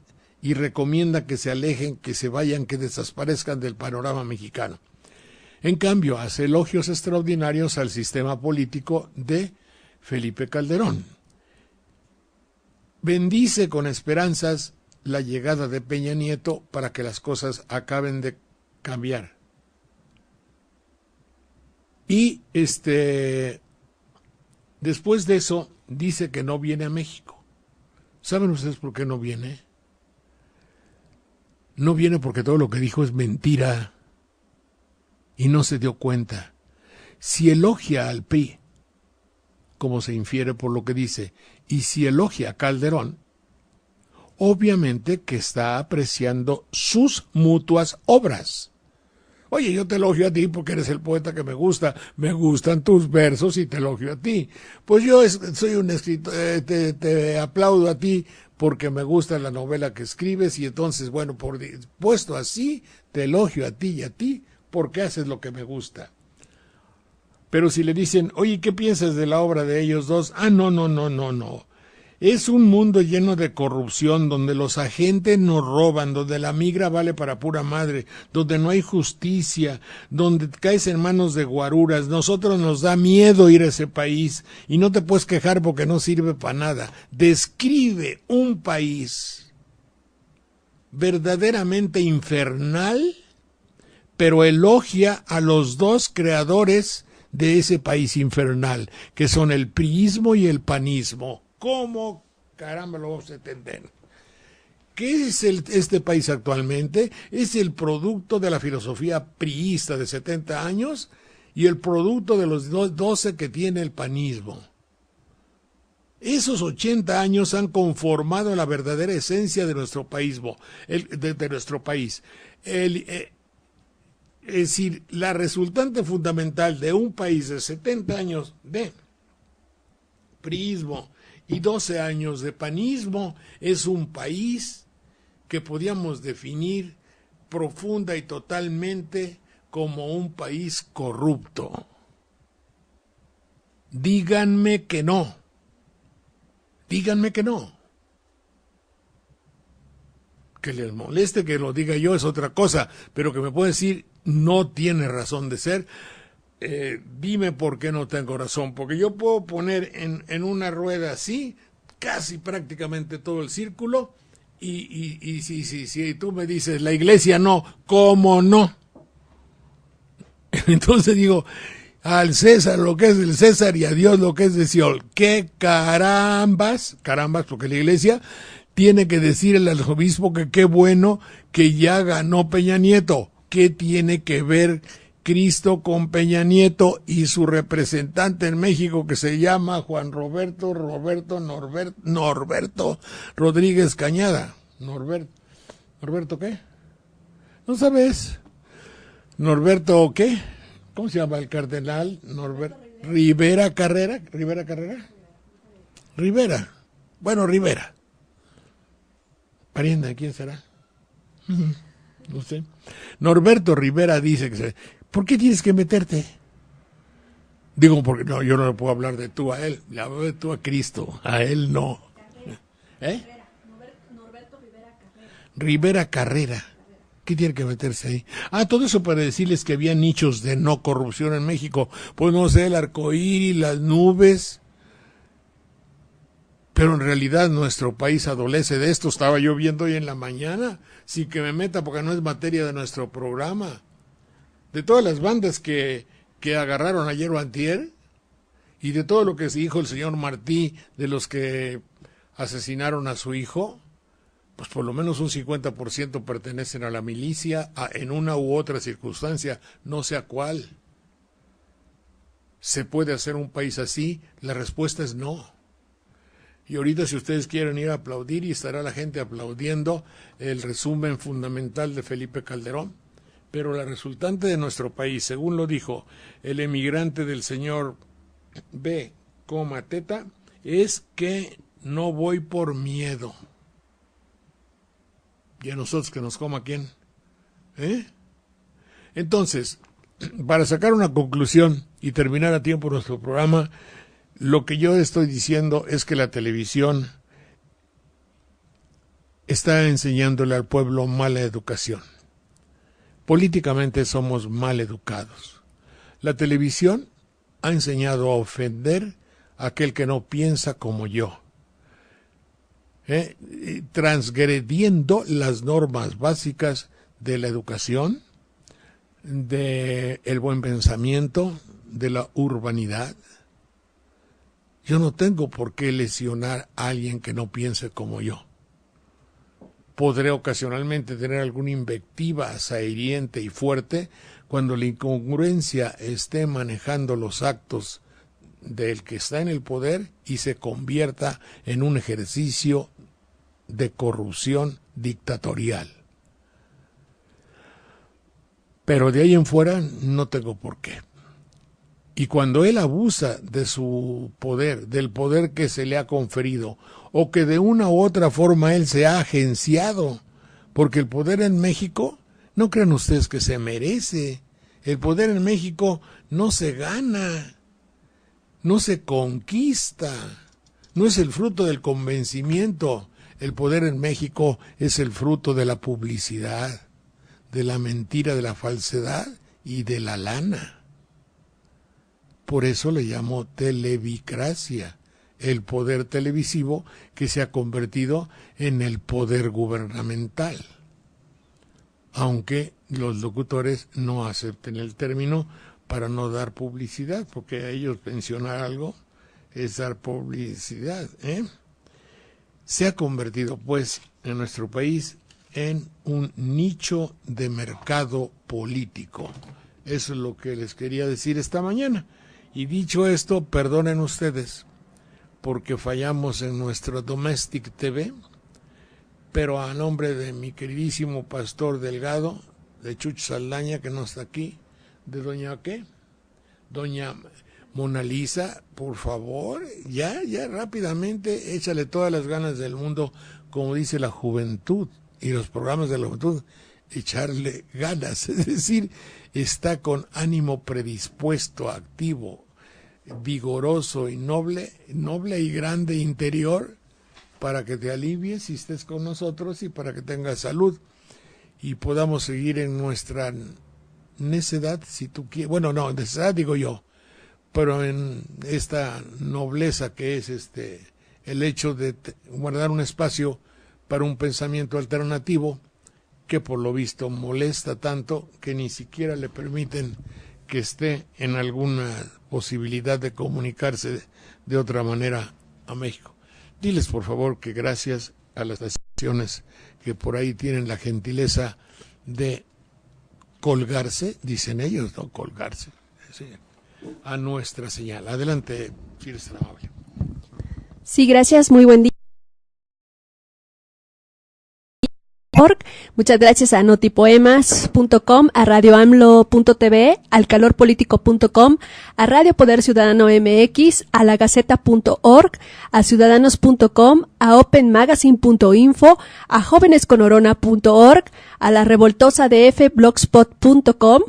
y recomienda que se alejen, que se vayan, que desaparezcan del panorama mexicano. En cambio, hace elogios extraordinarios al sistema político de Felipe Calderón. Bendice con esperanzas la llegada de Peña Nieto para que las cosas acaben de cambiar. Y después de eso dice que no viene a México. ¿Saben ustedes por qué no viene? No viene porque todo lo que dijo es mentira y no se dio cuenta. Si elogia al PRI, como se infiere por lo que dice, y si elogia a Calderón, obviamente que está apreciando sus mutuas obras. Oye, yo te elogio a ti porque eres el poeta que me gustan tus versos y te elogio a ti. Pues yo soy un escritor, te aplaudo a ti porque me gusta la novela que escribes y entonces, bueno, puesto así, te elogio a ti porque haces lo que me gusta. Pero si le dicen, oye, ¿qué piensas de la obra de ellos dos? No. Es un mundo lleno de corrupción, donde los agentes nos roban, donde la migra vale para pura madre, donde no hay justicia, donde caes en manos de guaruras. Nosotros nos da miedo ir a ese país y no te puedes quejar porque no sirve para nada. Describe un país verdaderamente infernal, pero elogia a los dos creadores de ese país infernal, que son el priismo y el panismo. ¿Cómo caramba lo vamos a entender? ¿Qué es este país actualmente? Es el producto de la filosofía priista de 70 años y el producto de los 12 que tiene el panismo. Esos 80 años han conformado la verdadera esencia de nuestro país. De nuestro país. Es decir, la resultante fundamental de un país de 70 años de priismo y 12 años de panismo es un país que podíamos definir profunda y totalmente como un país corrupto. Díganme que no. Díganme que no. Que les moleste que lo diga yo es otra cosa, pero que me puede decir no tiene razón de ser. Dime por qué no tengo razón, porque yo puedo poner en una rueda así, casi prácticamente todo el círculo, y si tú me dices la iglesia no, ¿cómo no? Entonces digo, al César lo que es del César y a Dios lo que es de Seol. ¿Qué carambas? Carambas, porque la iglesia tiene que decirle al arzobispo que qué bueno que ya ganó Peña Nieto. ¿Qué tiene que ver Cristo con Peña Nieto y su representante en México que se llama Juan Norberto Rodríguez Cañada? ¿Norberto qué? ¿No sabes? ¿Norberto qué? ¿Cómo se llama el cardenal? Rivera Carrera. Bueno, Rivera. ¿Pariente de quién será? No sé. Norberto Rivera dice que ¿por qué tienes que meterte? Digo, porque no, yo no le puedo hablar de tú a él, le hablo de tú a Cristo, a él no. Norberto Rivera Carrera. Rivera Carrera. ¿Qué tiene que meterse ahí? Todo eso para decirles que había nichos de no corrupción en México. Pues no sé, el arcoíris, las nubes. Pero en realidad nuestro país adolece de esto. Estaba yo viendo hoy en la mañana, sin que me meta porque no es materia de nuestro programa. De todas las bandas que agarraron ayer o antier, y de todo lo que se dijo el señor Martí de los que asesinaron a su hijo, pues por lo menos un 50% pertenecen a la milicia en una u otra circunstancia, no sé a cuál. ¿Se puede hacer un país así? La respuesta es no. Y ahorita si ustedes quieren ir a aplaudir, y estará la gente aplaudiendo el resumen fundamental de Felipe Calderón, pero la resultante de nuestro país, según lo dijo el emigrante del señor B, Teta, es que no voy por miedo. ¿Y a nosotros que nos coma quién? Entonces, para sacar una conclusión y terminar a tiempo nuestro programa, lo que yo estoy diciendo es que la televisión está enseñándole al pueblo mala educación. Políticamente somos mal educados. La televisión ha enseñado a ofender a aquel que no piensa como yo. Transgrediendo las normas básicas de la educación, del buen pensamiento, de la urbanidad. Yo no tengo por qué lesionar a alguien que no piense como yo. Podré ocasionalmente tener alguna invectiva hiriente y fuerte cuando la incongruencia esté manejando los actos del que está en el poder y se convierta en un ejercicio de corrupción dictatorial. Pero de ahí en fuera no tengo por qué. Y cuando él abusa de su poder, del poder que se le ha conferido, o que de una u otra forma él se ha agenciado, porque el poder en México, no crean ustedes que se merece, el poder en México no se gana, no se conquista, no es el fruto del convencimiento. El poder en México es el fruto de la publicidad, de la mentira, de la falsedad y de la lana. Por eso le llamo televicracia, el poder televisivo que se ha convertido en el poder gubernamental. Aunque los locutores no acepten el término para no dar publicidad, porque a ellos mencionar algo es dar publicidad, ¿eh? Se ha convertido, pues, en nuestro país en un nicho de mercado político. Eso es lo que les quería decir esta mañana. Y dicho esto, perdonen ustedes, porque fallamos en nuestro Domestic TV, pero a nombre de mi queridísimo Pastor Delgado, de Chucho Saldaña, que no está aquí, de doña ¿qué? Doña Mona Lisa, por favor, ya rápidamente, échale todas las ganas del mundo, como dice la juventud y los programas de la juventud, echarle ganas, es decir, está con ánimo predispuesto, activo, vigoroso y noble y grande interior, para que te alivies y estés con nosotros y para que tengas salud y podamos seguir en nuestra necedad, si tú quieres, bueno, no, necedad digo yo, pero en esta nobleza que es el hecho de guardar un espacio para un pensamiento alternativo que por lo visto molesta tanto que ni siquiera le permiten que esté en alguna posibilidad de comunicarse de otra manera a México. Diles por favor que gracias a las estaciones que por ahí tienen la gentileza de colgarse, dicen ellos, no colgarse, sí, a nuestra señal. Adelante, si eres tan amable. Sí, gracias, muy buen día. Muchas gracias a notipoemas.com, a radioamlo.tv, al calorpolitico.com, a Radio Poder Ciudadano MX, a lagaceta.org, a ciudadanos.com, a openmagazine.info, a jovenesconorona.org, a la revoltosa DF blogspot.com,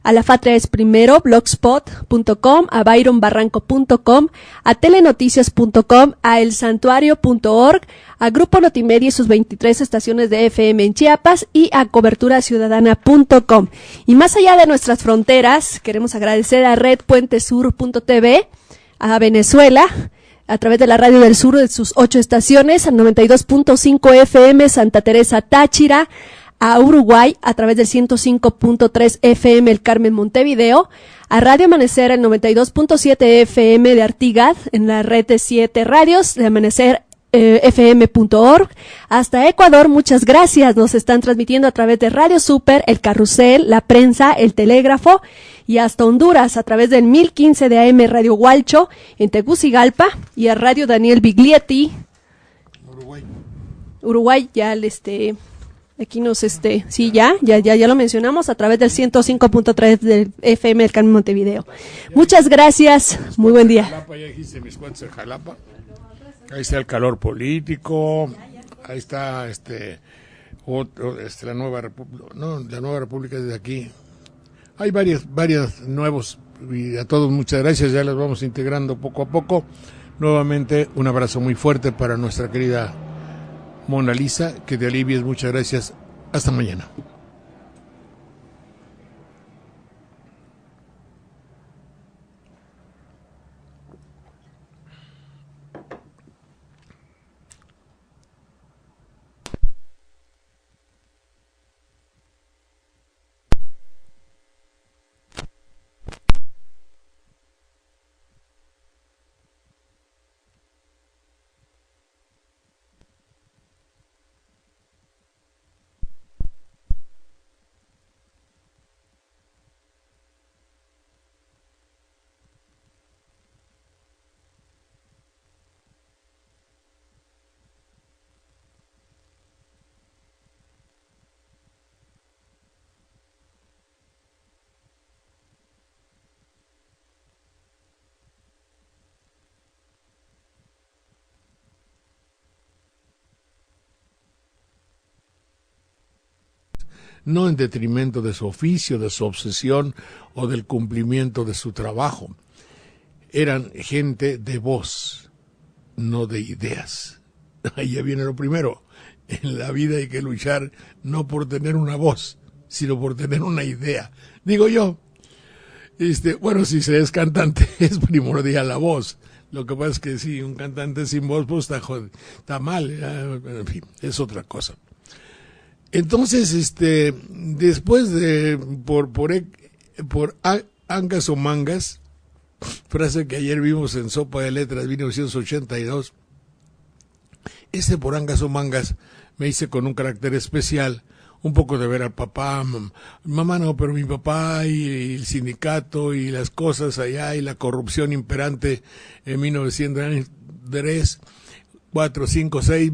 a la Patria es Primero, blogspot.com, a byronbarranco.com, a telenoticias.com, a elsantuario.org, a Grupo Notimedia y sus 23 estaciones de FM en Chiapas y a coberturaciudadana.com. Y más allá de nuestras fronteras, queremos agradecer a redpuentesur.tv, a Venezuela, a través de la Radio del Sur de sus 8 estaciones, al 92.5 FM Santa Teresa Táchira, a Uruguay a través del 105.3 FM El Carmen Montevideo, a Radio Amanecer el 92.7 FM de Artigat en la red de 7 radios de Amanecer fm.org, hasta Ecuador, muchas gracias, nos están transmitiendo a través de Radio Super, El Carrusel, La Prensa, El Telégrafo, y hasta Honduras a través del 1015 de AM Radio Hualcho en Tegucigalpa, y a Radio Daniel Biglietti Uruguay ya aquí nos sí, ya lo mencionamos a través del 105.3 del FM del Carmen Montevideo. Muchas gracias, muy buen día. Jalapa, ya dijiste mis cuates en Jalapa. Ahí está el calor político, ahí está la Nueva República, no, la Nueva República desde aquí. Hay varios nuevos, y a todos muchas gracias, ya los vamos integrando poco a poco. Nuevamente un abrazo muy fuerte para nuestra querida Mona Lisa, que te alivies, muchas gracias, hasta mañana. No en detrimento de su oficio, de su obsesión o del cumplimiento de su trabajo. Eran gente de voz, no de ideas. Ahí ya viene lo primero. En la vida hay que luchar no por tener una voz, sino por tener una idea. Digo yo, bueno, si se es cantante es primordial la voz. Lo que pasa es que si un cantante sin voz, pues está mal. En fin, es otra cosa. Entonces, después de por angas o mangas, frase que ayer vimos en Sopa de Letras 1982. Por angas o mangas me hice con un carácter especial, un poco de ver al papá, mamá no, pero mi papá y el sindicato y las cosas allá y la corrupción imperante en 1903, 4, 5, 6,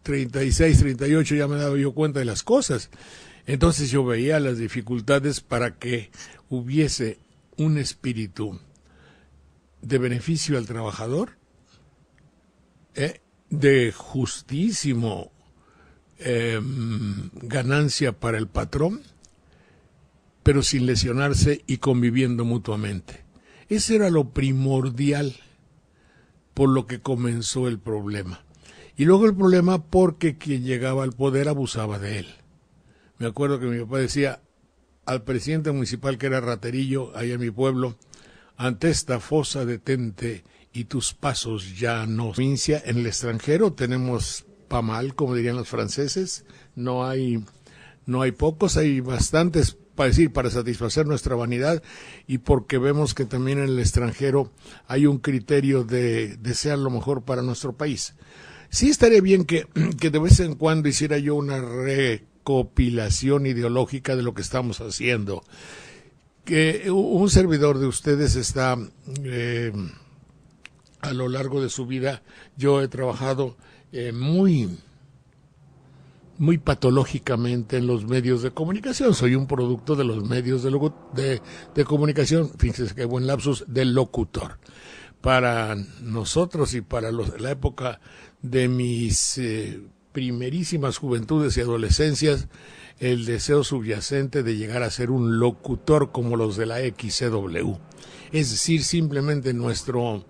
36, 38, ya me daba yo cuenta de las cosas. Entonces yo veía las dificultades para que hubiese un espíritu de beneficio al trabajador, de justísimo ganancia para el patrón, pero sin lesionarse y conviviendo mutuamente. Ese era lo primordial por lo que comenzó el problema. Y luego el problema porque quien llegaba al poder abusaba de él. Me acuerdo que mi papá decía al presidente municipal, que era Raterillo, allá en mi pueblo: ante esta fosa detente y tus pasos ya no. En el extranjero tenemos pa' mal, como dirían los franceses, no hay pocos, hay bastantes para satisfacer nuestra vanidad, y porque vemos que también en el extranjero hay un criterio de desear lo mejor para nuestro país. Sí estaría bien que de vez en cuando hiciera yo una recopilación ideológica de lo que estamos haciendo. Que un servidor de ustedes está, a lo largo de su vida, yo he trabajado muy patológicamente en los medios de comunicación. Soy un producto de los medios de comunicación, fíjense qué buen lapsus, del locutor. Para nosotros y para la época de mis primerísimas juventudes y adolescencias, el deseo subyacente de llegar a ser un locutor como los de la XCW. Es decir, simplemente nuestro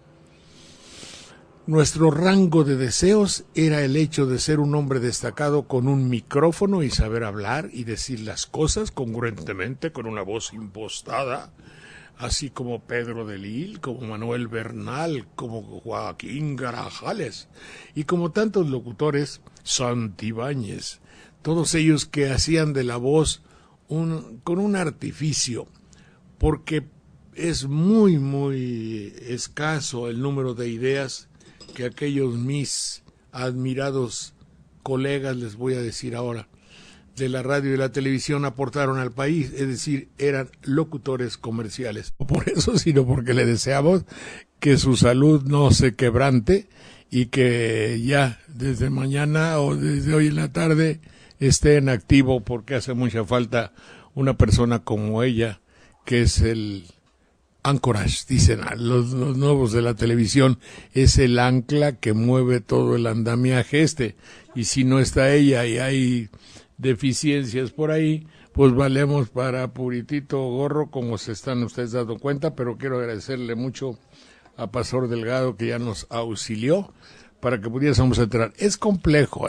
rango de deseos era el hecho de ser un hombre destacado con un micrófono y saber hablar y decir las cosas congruentemente, con una voz impostada, así como Pedro de Lille, como Manuel Bernal, como Joaquín Garajales y como tantos locutores, Santibáñez, todos ellos que hacían de la voz con un artificio, porque es muy, muy escaso el número de ideas que aquellos mis admirados colegas, les voy a decir ahora, de la radio y la televisión aportaron al país, es decir, eran locutores comerciales. No por eso, sino porque le deseamos que su salud no se quebrante y que ya desde mañana o desde hoy en la tarde esté en activo, porque hace mucha falta una persona como ella, que es el anchorage, dicen los nuevos de la televisión, es el ancla que mueve todo el andamiaje y si no está ella y hay deficiencias por ahí, pues valemos para puritito gorro, como se están ustedes dando cuenta. Pero quiero agradecerle mucho a Pastor Delgado, que ya nos auxilió para que pudiésemos entrar. Es complejo,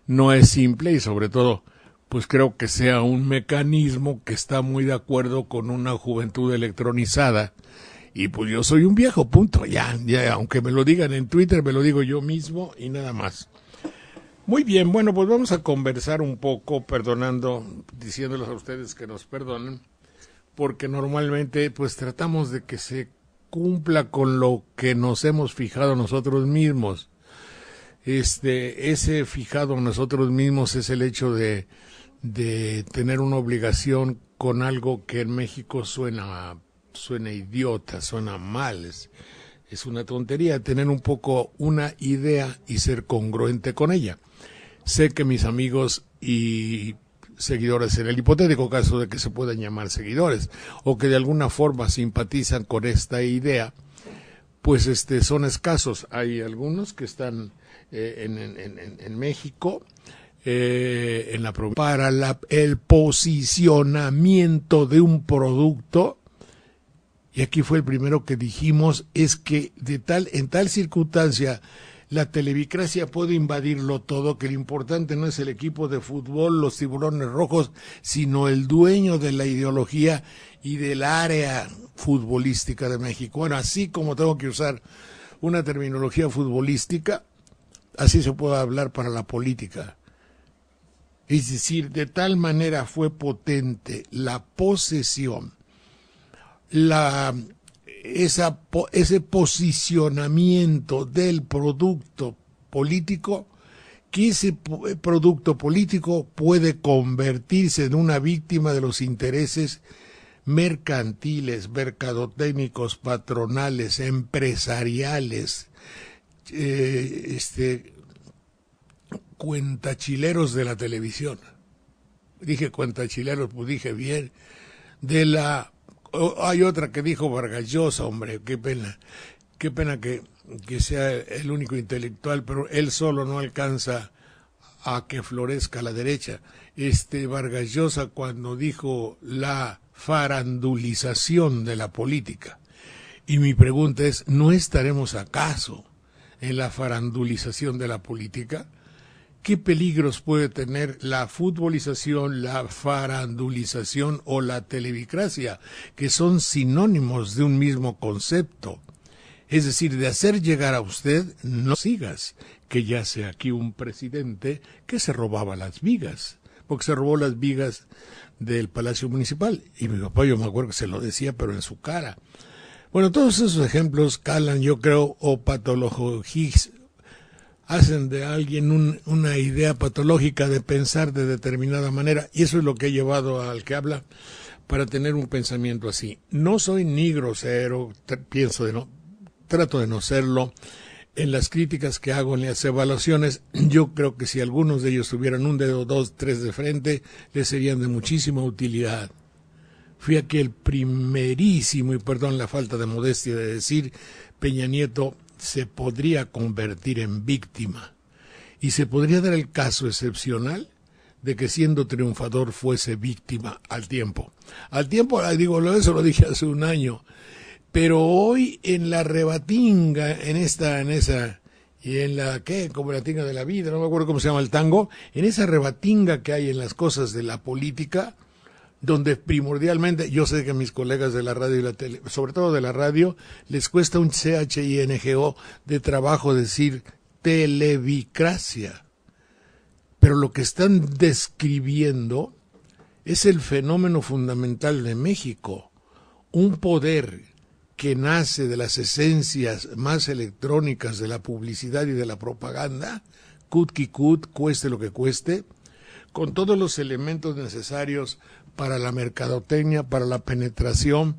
no es simple, y sobre todo pues creo que sea un mecanismo que está muy de acuerdo con una juventud electronizada, y pues yo soy un viejo, punto, ya, aunque me lo digan en Twitter, me lo digo yo mismo y nada más. Muy bien, bueno, pues vamos a conversar un poco, diciéndoles a ustedes que nos perdonen, porque normalmente pues tratamos de que se cumpla con lo que nos hemos fijado nosotros mismos. Ese fijado nosotros mismos es el hecho de tener una obligación con algo que en México suena idiota, suena mal, es una tontería, tener un poco una idea y ser congruente con ella. Sé que mis amigos y seguidores, en el hipotético caso de que se puedan llamar seguidores, o que de alguna forma simpatizan con esta idea, pues son escasos. Hay algunos que están en México, en la provincia, para el posicionamiento de un producto. Y aquí fue el primero que dijimos, es que en tal circunstancia la televicracia puede invadirlo todo, que lo importante no es el equipo de fútbol, los tiburones rojos, sino el dueño de la ideología y del área futbolística de México. Bueno, así como tengo que usar una terminología futbolística, así se puede hablar para la política. Es decir, de tal manera fue potente la posesión ese posicionamiento del producto político, que ese producto político puede convertirse en una víctima de los intereses mercantiles, mercadotécnicos, patronales, empresariales, cuentachileros de la televisión. Dije cuentachileros, pues dije bien. Hay otra que dijo Vargas Llosa, hombre, qué pena que sea el único intelectual, pero él solo no alcanza a que florezca la derecha. Vargas Llosa, cuando dijo la farandulización de la política, y mi pregunta es, ¿no estaremos acaso en la farandulización de la política? ¿Qué peligros puede tener la futbolización, la farandulización o la televicracia, que son sinónimos de un mismo concepto? Es decir, de hacer llegar a usted, no sigas, que yace aquí un presidente que se robaba las vigas, porque se robó las vigas del Palacio Municipal. Y mi papá, yo me acuerdo que se lo decía, pero en su cara. Bueno, todos esos ejemplos calan, yo creo, o patologías, hacen de alguien una idea patológica de pensar de determinada manera, y eso es lo que he llevado al que habla para tener un pensamiento así. No soy ni grosero, trato de no serlo. En las críticas que hago, en las evaluaciones, yo creo que si algunos de ellos tuvieran un dedo, 2, 3 de frente, les serían de muchísima utilidad. Fui aquí el primerísimo, y perdón la falta de modestia de decir, Peña Nieto se podría convertir en víctima, y se podría dar el caso excepcional de que siendo triunfador fuese víctima al tiempo. Al tiempo, digo, eso lo dije hace un año, pero hoy en la rebatinga, en esa, y en la, como la tinga de la vida, no me acuerdo cómo se llama el tango, en esa rebatinga que hay en las cosas de la política, donde primordialmente, yo sé que a mis colegas de la radio y la tele, sobre todo de la radio, les cuesta un CHINGO de trabajo decir televicracia. Pero lo que están describiendo es el fenómeno fundamental de México, un poder que nace de las esencias más electrónicas de la publicidad y de la propaganda, cut que cut, cueste lo que cueste, con todos los elementos necesarios para la mercadotecnia, para la penetración,